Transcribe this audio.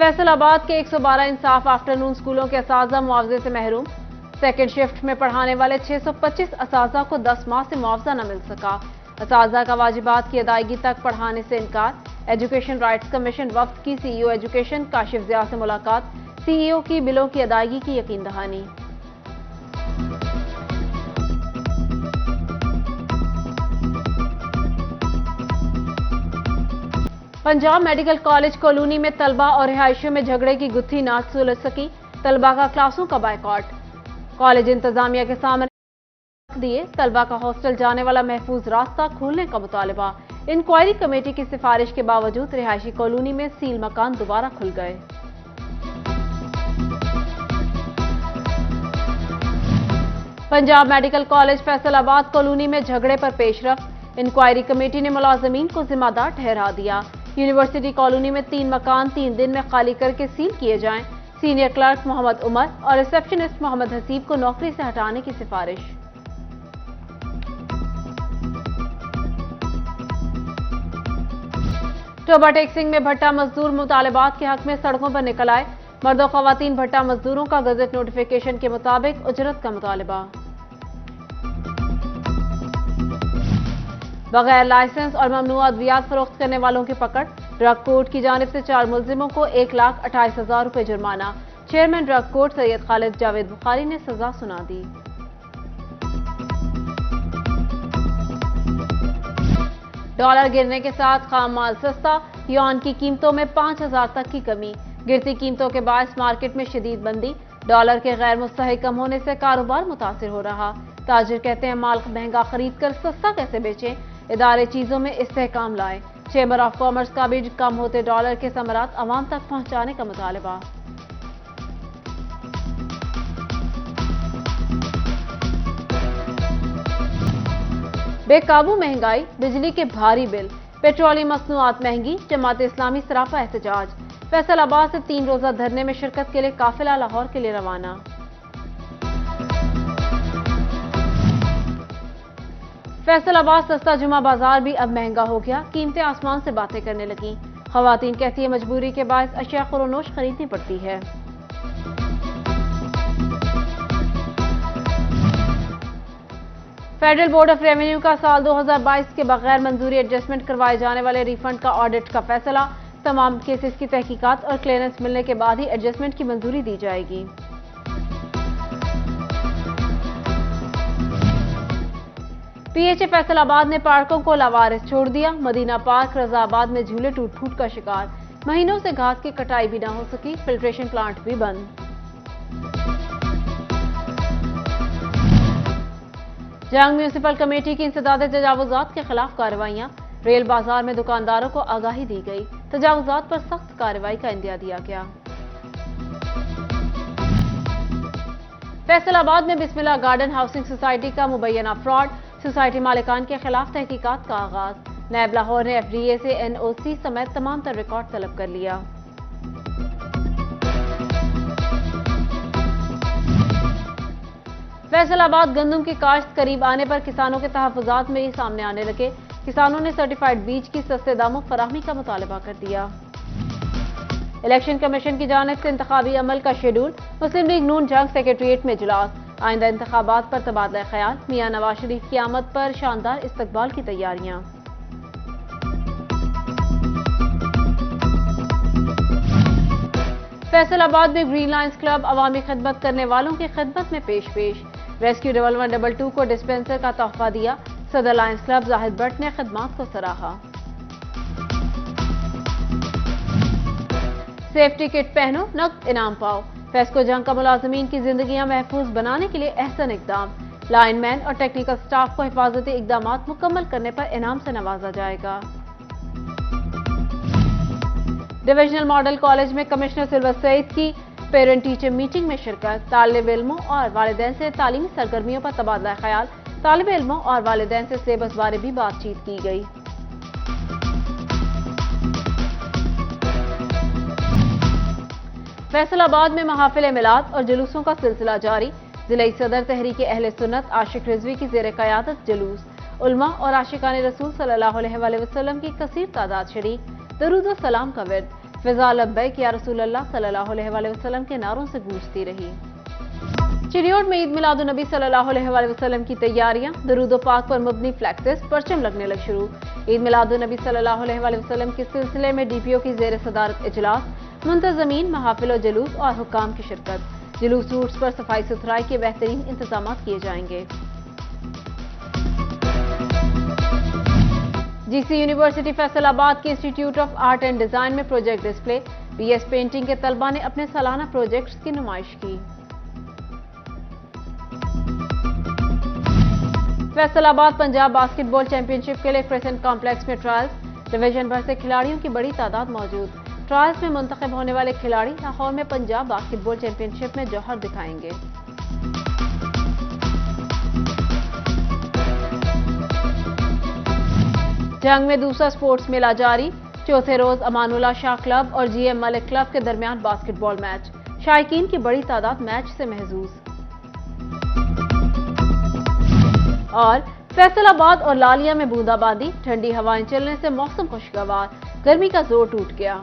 فیصل آباد کے 112 انصاف آفٹرنون اسکولوں کے اساتذہ معاوضے سے محروم۔ سیکنڈ شفٹ میں پڑھانے والے 625 اساتذہ کو 10 ماہ سے معاوضہ نہ مل سکا۔ اساتذہ کا واجبات کی ادائیگی تک پڑھانے سے انکار۔ ایجوکیشن رائٹس کمیشن وفد کی سی ای او ایجوکیشن کاشف ضیاء سے ملاقات۔ سی ای او کی بلوں کی ادائیگی کی یقین دہانی۔ پنجاب میڈیکل کالج کالونی میں طلبہ اور رہائشیوں میں جھگڑے کی گتھی نہ سلجھ سکی۔ طلبہ کا کلاسوں کا بائیکاٹ۔ کالج انتظامیہ کے سامنے دیے طلبہ کا ہاسٹل جانے والا محفوظ راستہ کھولنے کا مطالبہ۔ انکوائری کمیٹی کی سفارش کے باوجود رہائشی کالونی میں سیل مکان دوبارہ کھل گئے۔ پنجاب میڈیکل کالج فیصل آباد کالونی میں جھگڑے پر پیش رفت۔ انکوائری کمیٹی نے ملازمین کو ذمہ دار ٹھہرا دیا۔ یونیورسٹی کالونی میں 3 مکان 3 دن میں خالی کر کے سیل کیے جائیں۔ سینئر کلرک محمد عمر اور ریسپشنسٹ محمد حسیب کو نوکری سے ہٹانے کی سفارش۔ ٹوبہ ٹیکسنگ میں بھٹا مزدور مطالبات کے حق میں سڑکوں پر نکل آئے۔ مرد و خواتین بھٹا مزدوروں کا گزٹ نوٹیفیکیشن کے مطابق اجرت کا مطالبہ۔ بغیر لائسنس اور ممنوع ادویات فروخت کرنے والوں کی پکڑ۔ ڈرگ کورٹ کی جانب سے 4 ملزموں کو 1,28,000 روپے جرمانہ۔ چیئرمین ڈرگ کورٹ سید خالد جاوید بخاری نے سزا سنا دی۔ ڈالر گرنے کے ساتھ خام مال سستا۔ یوان کی قیمتوں میں 5,000 تک کی کمی۔ گرتی قیمتوں کے باعث مارکیٹ میں شدید بندی۔ ڈالر کے غیر مستحق کم ہونے سے کاروبار متاثر ہو رہا۔ تاجر کہتے ہیں مال مہنگا خرید کر سستا کیسے بیچیں۔ ادارے چیزوں میں استحکام لائے۔ چیمبر آف کامرس کا بھی کم ہوتے ڈالر کے ثمرات عوام تک پہنچانے کا مطالبہ۔ بے قابو مہنگائی، بجلی کے بھاری بل، پیٹرولیم مصنوعات مہنگی، جماعت اسلامی سراپا احتجاج۔ فیصل آباد سے 3 روزہ دھرنے میں شرکت کے لیے قافلہ لاہور کے لیے روانہ۔ فیصل آباد سستا جمعہ بازار بھی اب مہنگا ہو گیا۔ قیمتیں آسمان سے باتیں کرنے لگیں۔ خواتین کہتی ہیں مجبوری کے باعث اشیاء خورونوش خریدنی پڑتی ہے۔ فیڈرل بورڈ آف ریونیو کا سال 2022 کے بغیر منظوری ایڈجسٹمنٹ کروائے جانے والے ری فنڈ کا آڈٹ کا فیصلہ۔ تمام کیسز کی تحقیقات اور کلیئرنس ملنے کے بعد ہی ایڈجسٹمنٹ کی منظوری دی جائے گی۔ پی ایچ اے فیصل آباد نے پارکوں کو لاوارث چھوڑ دیا۔ مدینہ پارک رضا آباد میں جھولے ٹوٹ پھوٹ کا شکار۔ مہینوں سے گھاس کی کٹائی بھی نہ ہو سکی۔ فلٹریشن پلانٹ بھی بند۔ جنگ میونسپل کمیٹی کی انسداد تجاوزات کے خلاف کارروائیاں۔ ریل بازار میں دکانداروں کو آگاہی دی گئی۔ تجاوزات پر سخت کارروائی کا اندیا دیا گیا۔ فیصل آباد میں بسم اللہ گارڈن ہاؤسنگ سوسائٹی کا مبینہ فراڈ۔ سوسائٹی مالکان کے خلاف تحقیقات کا آغاز۔ نیب لاہور نے ایف ڈی اے سے این او سی سمیت تمام تر ریکارڈ طلب کر لیا۔ فیصل آباد گندم کی کاشت قریب آنے پر کسانوں کے تحفظات میں ہی سامنے آنے لگے۔ کسانوں نے سرٹیفائیڈ بیج کی سستے داموں فراہمی کا مطالبہ کر دیا۔ الیکشن کمیشن کی جانب سے انتخابی عمل کا شیڈول۔ مسلم لیگ نون جنگ سیکریٹریٹ میں اجلاس۔ آئندہ انتخابات پر تبادلہ خیال۔ میاں نواز شریف کی آمد پر شاندار استقبال کی تیاریاں۔ فیصل آباد میں گرین لائنز کلب عوامی خدمت کرنے والوں کی خدمت میں پیش۔ ریسکیو ریوالور 22 کو ڈسپنسر کا تحفہ دیا۔ صدر لائنز کلب زاہد بٹ نے خدمات کو سراہا۔ سیفٹی کٹ پہنو، نقد انعام پاؤ۔ فیسکو جنگ کا ملازمین کی زندگیاں محفوظ بنانے کے لیے احسن اقدام۔ لائن مین اور ٹیکنیکل سٹاف کو حفاظتی اقدامات مکمل کرنے پر انعام سے نوازا جائے گا۔ ڈویژنل ماڈل کالج میں کمشنر سلور سعید کی پیرنٹ ٹیچر میٹنگ میں شرکت۔ طالب علموں اور والدین سے تعلیمی سرگرمیوں پر تبادلہ خیال۔ طالب علموں اور والدین سے سلیبس بارے بھی بات چیت کی گئی۔ فیصل آباد میں محافل میلاد اور جلوسوں کا سلسلہ جاری۔ ضلعی صدر تحریک اہل سنت عاشق رضوی کی زیر قیادت جلوس۔ علماء اور عاشقان رسول صلی اللہ علیہ وسلم کی کثیر تعداد شریک۔ درود و سلام کا ورد۔ فضا لبیک یا رسول اللہ صلی اللہ علیہ وآلہ وسلم کے نعروں سے گونجتی رہی۔ چریوٹ میں عید میلاد النبی صلی اللہ علیہ وآلہ وسلم کی تیاریاں، درود و پاک پر مبنی فلیکسز، پرچم لگنے لگ شروع۔ عید میلاد النبی صلی اللہ علیہ وآلہ وسلم کے سلسلے میں ڈی پی او کی زیر صدارت اجلاس، منتظمین، محافل و جلوس اور حکام کی شرکت۔ جلوس روٹس پر صفائی ستھرائی کے بہترین انتظامات کیے جائیں گے۔ جی سی یونیورسٹی فیصل آباد کے انسٹی ٹیوٹ آف آرٹ اینڈ ڈیزائن میں project display, B S painting کے طلباء نے اپنے سالانہ پروجیکٹس کی نمائش کی۔ فیصل آباد پنجاب باسکٹ بال چیمپئن شپ کے لیے کریسنٹ کمپلیکس میں ٹرائلز، ڈویژن بھر سے کھلاڑیوں کی بڑی تعداد موجود۔ ٹرائلز میں منتخب ہونے والے کھلاڑی لاہور میں پنجاب باسکٹ بال چیمپئن شپ میں جوہر دکھائیں گے۔ جنگ میں دوسرا سپورٹس میلہ جاری، چوتھے روز امان اللہ شاہ کلب اور جی ایم ملک کلب کے درمیان باسکٹ بال میچ، شائقین کی بڑی تعداد میچ سے محظوظ۔ اور فیصل آباد اور لالیہ میں بوندا باندی، ٹھنڈی ہوائیں چلنے سے موسم خوشگوار، گرمی کا زور ٹوٹ گیا۔